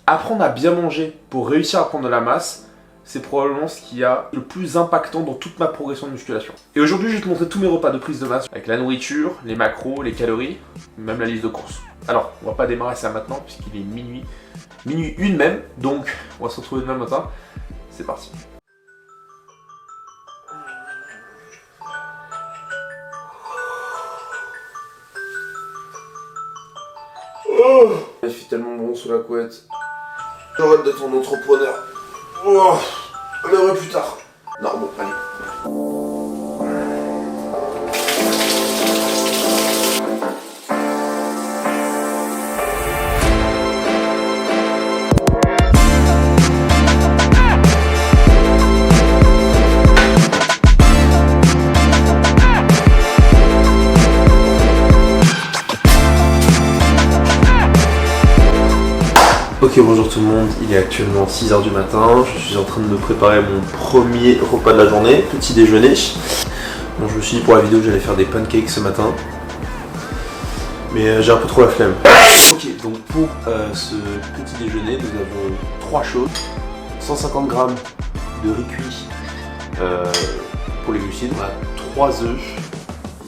apprendre à bien manger pour réussir à prendre de la masse, c'est probablement ce qui a le plus impactant dans toute ma progression de musculation. Et aujourd'hui, je vais te montrer tous mes repas de prise de masse, avec la nourriture, les macros, les calories, même la liste de courses. Alors, on va pas démarrer ça maintenant, puisqu'il est minuit 1 même, donc on va se retrouver demain matin. C'est parti. Oh, il fait tellement bon sous la couette. J'arrête d'être un entrepreneur. Oh, on verra plus tard. Non, bon, allez. Ok, bonjour tout le monde, il est actuellement 6h du matin, je suis en train de me préparer mon premier repas de la journée, petit déjeuner. Bon, je me suis dit pour la vidéo que j'allais faire des pancakes ce matin, mais j'ai un peu trop la flemme. Ok, donc pour ce petit déjeuner, nous avons 3 choses, 150 g de riz cuit pour les glucides, on a 3 œufs,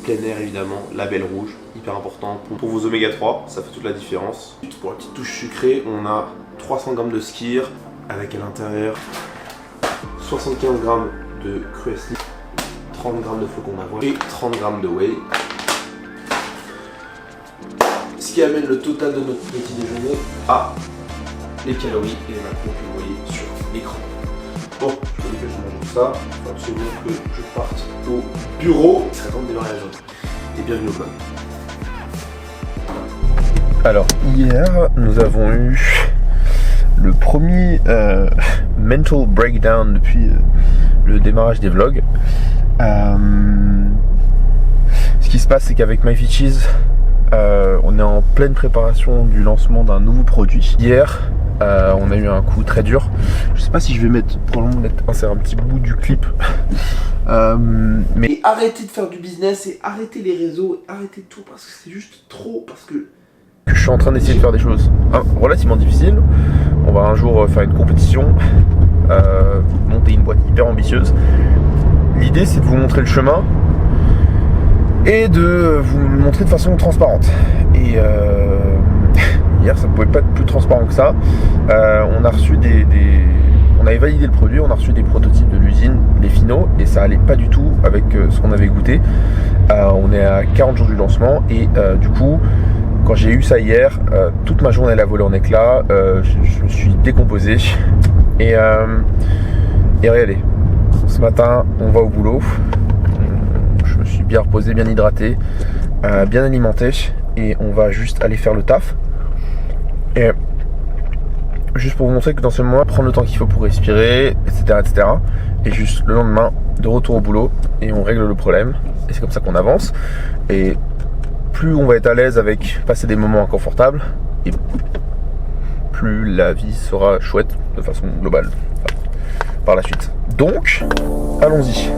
plein air évidemment, label rouge, hyper important pour vos oméga 3, ça fait toute la différence. Pour la petite touche sucrée, on a 300 g de skyr avec à l'intérieur 75 g de cruesli, 30 g de flocons d'avoine et 30 g de whey. Ce qui amène le total de notre petit déjeuner à les calories et les macros que vous voyez sur l'écran. Bon, je vous dis que je mange tout ça, il faut absolument que je parte au bureau. Il serait temps de démarrer la journée. Et bienvenue au vlog. Alors, hier, nous avons eu le premier mental breakdown depuis le démarrage des vlogs. Ce qui se passe, c'est qu'avec MyFitCheese, on est en pleine préparation du lancement d'un nouveau produit. Hier, on a eu un coup très dur. Je sais pas si je vais probablement insérer un petit bout du clip. Mais arrêtez de faire du business et arrêtez les réseaux, arrêtez tout parce que c'est juste trop, parce que je suis en train d'essayer de faire des choses relativement difficiles. On va un jour faire une compétition, monter une boîte hyper ambitieuse. L'idée, c'est de vous montrer le chemin et de vous le montrer de façon transparente. Et hier, ça ne pouvait pas être plus transparent que ça. On a reçu on avait validé le produit, on a reçu des prototypes de l'usine, les finaux, et ça allait pas du tout avec ce qu'on avait goûté. On est à 40 jours du lancement et du coup, quand j'ai eu ça hier, toute ma journée elle a volé en éclats, je me suis décomposé et regardez, ce matin on va au boulot, je me suis bien reposé, bien hydraté, bien alimenté et on va juste aller faire le taf. Et juste pour vous montrer que dans ce moment, prendre le temps qu'il faut pour respirer, etc. Et juste le lendemain, de retour au boulot et on règle le problème et c'est comme ça qu'on avance. Et plus on va être à l'aise avec passer des moments inconfortables et plus la vie sera chouette de façon globale par la suite. Donc, allons-y.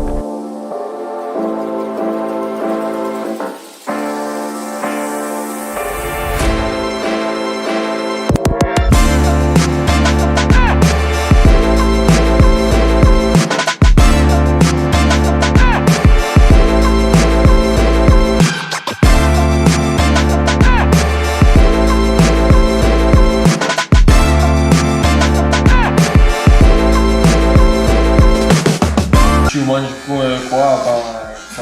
Tu manges quoi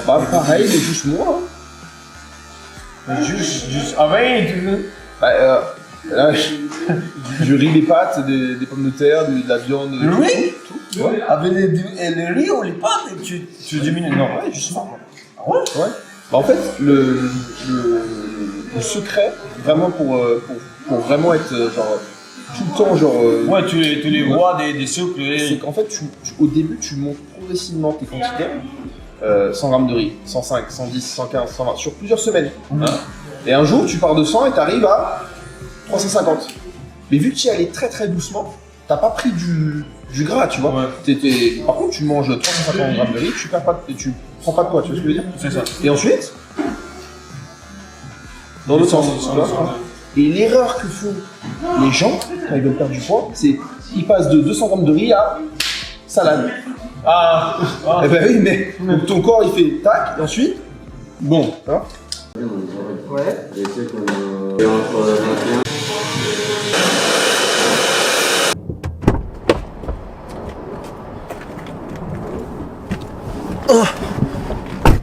pas pareil, mais juste moi. Juste avec là, je ris des pâtes, des pommes de terre, de la viande. Le riz tout. Ouais. Avec le riz ou les pâtes, tu diminues. Non, ouais, justement. Ah ouais. Ouais. Bah, en fait, le secret, vraiment pour vraiment être genre tout le temps genre. Ouais, tu les vois des soupes. C'est qu'en fait, au début, tu montes progressivement tes quantités. 100 g de riz, 105, 110, 115, 120, sur plusieurs semaines. Et un jour, tu pars de 100 et tu arrives à 350. Mais vu que tu y allais très très doucement, t'as pas pris du gras, tu vois. Ouais. Par contre, tu manges 350 g de riz, tu prends pas de poids, tu vois ce que je veux dire. C'est ça. Et ensuite, dans l'autre sens, Et l'erreur que font les gens quand ils veulent perdre du poids, c'est qu'ils passent de 200 grammes de riz à salade. Ah. Eh ben oui, mais donc ton corps il fait tac, et ensuite, bon. Hein. Ouais.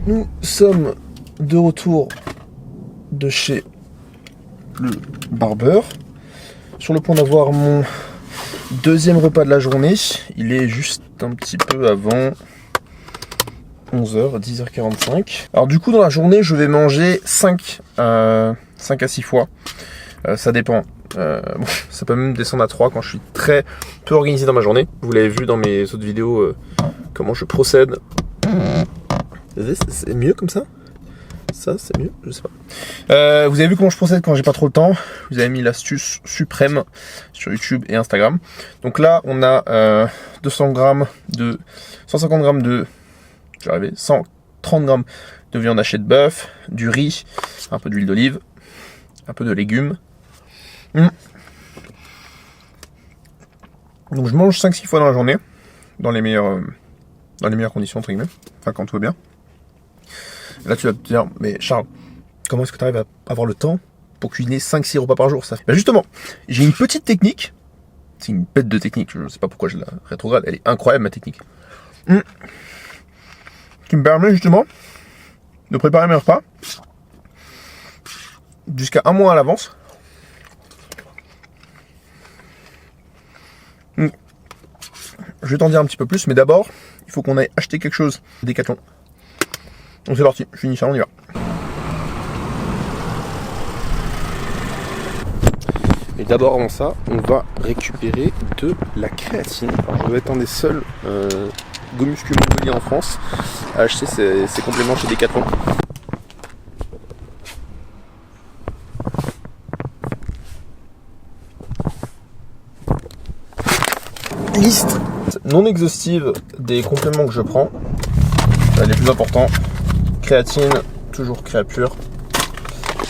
Nous sommes de retour de chez le barbeur. Sur le point d'avoir mon deuxième repas de la journée. Il est juste un petit peu avant 11h, 10h45. Alors du coup dans la journée je vais manger 5 à 6 fois. Ça dépend. Bon, ça peut même descendre à 3 quand je suis très peu organisé dans ma journée. Vous l'avez vu dans mes autres vidéos comment je procède. C'est mieux comme ça? Ça c'est mieux? Je sais pas. Vous avez vu comment je procède quand j'ai pas trop le temps. Vous avez mis l'astuce suprême sur YouTube et Instagram. Donc là on a 150 grammes de 130 grammes de viande hachée de bœuf, du riz, un peu d'huile d'olive, un peu de légumes. Donc je mange 5-6 fois dans la journée, dans les meilleures conditions entre guillemets, enfin quand tout va bien. Là tu vas te dire, mais Charles, comment est-ce que tu arrives à avoir le temps pour cuisiner 5-6 repas par jour ça? Ben justement, j'ai une petite technique, c'est une bête de technique, je sais pas pourquoi je la rétrograde, elle est incroyable ma technique. Qui me permet justement de préparer mes repas jusqu'à un mois à l'avance. Je vais t'en dire un petit peu plus, mais d'abord, il faut qu'on aille acheter quelque chose. Décathlon. Donc c'est parti, je finis ça, on y va. Et d'abord avant ça, on récupérer de la créatine. Alors, je dois être un des seuls Go Muscu Mongolie en France à acheter ces compléments chez Decathlon. Liste non exhaustive des compléments que je prends. Les plus importants, créatine, toujours créapure,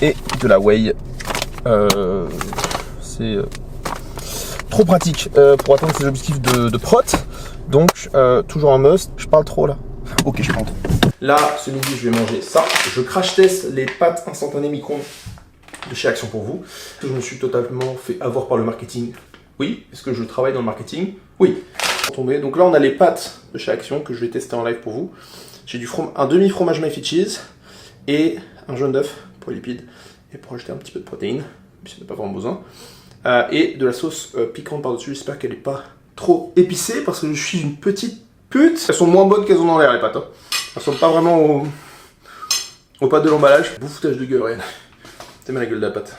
et de la whey. C'est trop pratique pour atteindre ses objectifs de prot. Donc toujours un must. Je parle trop là. Ok, je parle trop. Là, ce midi, je vais manger ça. Je crash test les pâtes instantanées micro-ondes de chez Action pour vous. Je me suis totalement fait avoir par le marketing. Oui. Est-ce que je travaille dans le marketing? Oui. Donc là, on a les pâtes de chez Action que je vais tester en live pour vous. J'ai un demi-fromage mac and cheese et un jaune d'œuf pour les lipides et pour ajouter un petit peu de protéines, mais ça n'a pas vraiment besoin. Et de la sauce piquante par-dessus. J'espère qu'elle n'est pas trop épicée parce que je suis une petite pute. Elles sont moins bonnes qu'elles ont dans l'air, les pâtes. Hein. Elles sont pas vraiment aux pâtes de l'emballage. Beau foutage de gueule, regarde. T'es mal la gueule de la pâte.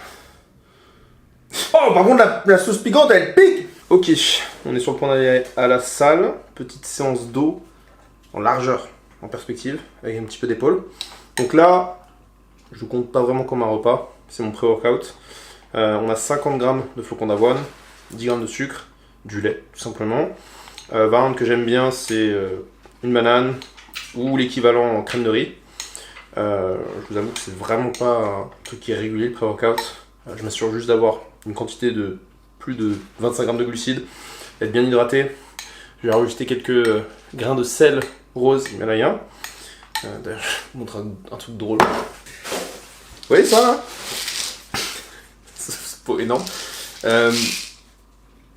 Oh, par contre, la sauce piquante, elle pique. Ok, on est sur le point d'aller à la salle. Petite séance d'eau en largeur, en perspective, avec un petit peu d'épaule. Donc là, je compte pas vraiment comme un repas. C'est mon pré-workout. On a 50 grammes de flocons d'avoine, 10 grammes de sucre, du lait, tout simplement. Variante que j'aime bien, c'est une banane ou l'équivalent en crème de riz. Je vous avoue que c'est vraiment pas un truc qui est régulier, le pré-workout. Je m'assure juste d'avoir une quantité de plus de 25 grammes de glucides, être bien hydraté. Je vais rajouter quelques grains de sel rose himalayen. D'ailleurs, je vous montre un truc drôle. Vous voyez ça là? C'est pas énorme.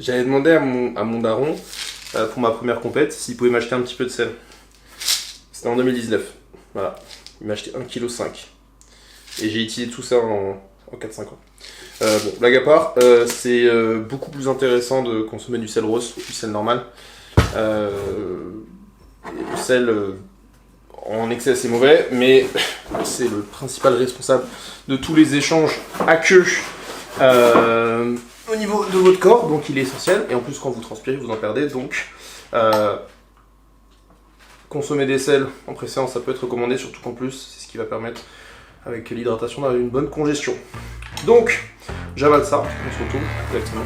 J'avais demandé à mon daron pour ma première compète s'il pouvait m'acheter un petit peu de sel. C'était en 2019. Voilà. Il m'a acheté 1,5 kg. Et j'ai utilisé tout ça en 4-5 ans. Bon, blague à part, c'est beaucoup plus intéressant de consommer du sel rose que du sel normal. Le sel en excès c'est mauvais, mais c'est le principal responsable de tous les échanges aqueux au niveau de votre corps, donc il est essentiel. Et en plus quand vous transpirez, vous en perdez, donc consommer des sels en pré-séance, ça peut être recommandé, surtout qu'en plus c'est ce qui va permettre avec l'hydratation d'avoir une bonne congestion. Donc j'avale ça, on se retrouve directement.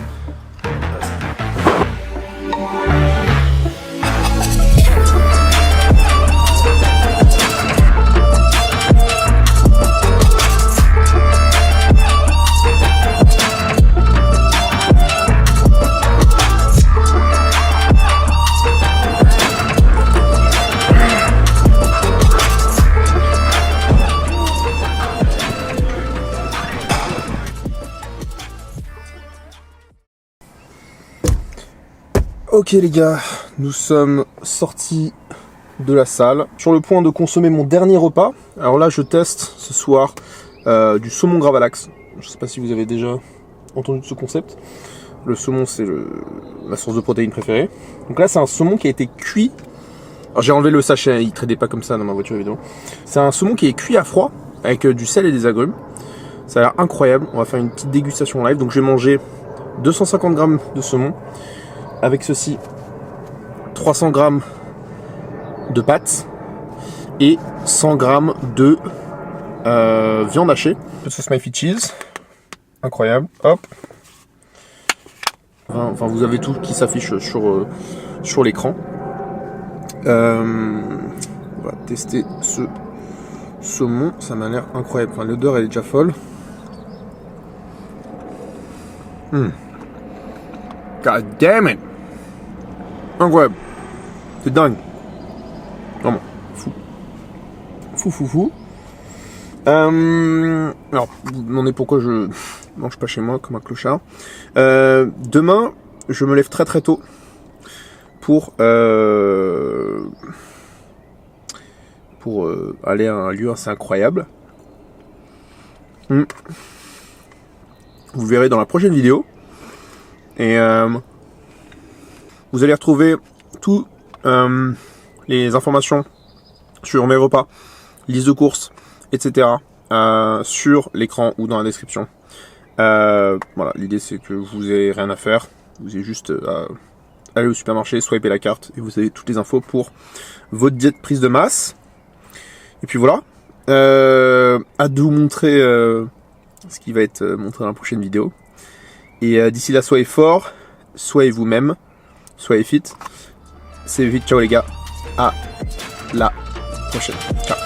Ok les gars, nous sommes sortis de la salle, sur le point de consommer mon dernier repas. Alors là je teste ce soir du saumon gravlax. Je sais pas si vous avez déjà entendu de ce concept. Le saumon c'est ma source de protéines préférée. Donc là c'est un saumon qui a été cuit. Alors j'ai enlevé le sachet, il ne traînait pas comme ça dans ma voiture évidemment. C'est un saumon qui est cuit à froid avec du sel et des agrumes. Ça a l'air incroyable, on va faire une petite dégustation live. Donc je vais manger 250 grammes de saumon. Avec ceci, 300 grammes de pâtes et 100 grammes de viande hachée. Un peu de sauce my fit cheese. Incroyable. Hop. Enfin, vous avez tout qui s'affiche sur l'écran. On va tester ce saumon. Ça m'a l'air incroyable. Enfin, l'odeur elle est déjà folle. God damn it! Incroyable. C'est dingue. Vraiment. Fou. Alors, vous vous demandez pourquoi je mange pas chez moi comme un clochard. Demain, je me lève très tôt pour aller à un lieu assez incroyable. Vous verrez dans la prochaine vidéo. Et vous allez retrouver toutes les informations sur mes repas, liste de courses, etc. Sur l'écran ou dans la description. Voilà, l'idée c'est que vous n'ayez rien à faire. Vous avez juste à aller au supermarché, swiper la carte et vous avez toutes les infos pour votre diète prise de masse. Et puis voilà. Hâte de vous montrer ce qui va être montré dans la prochaine vidéo. Et d'ici là, soyez forts, soyez vous-même, soyez fit. C'est vite, ciao les gars, à la prochaine. Ciao.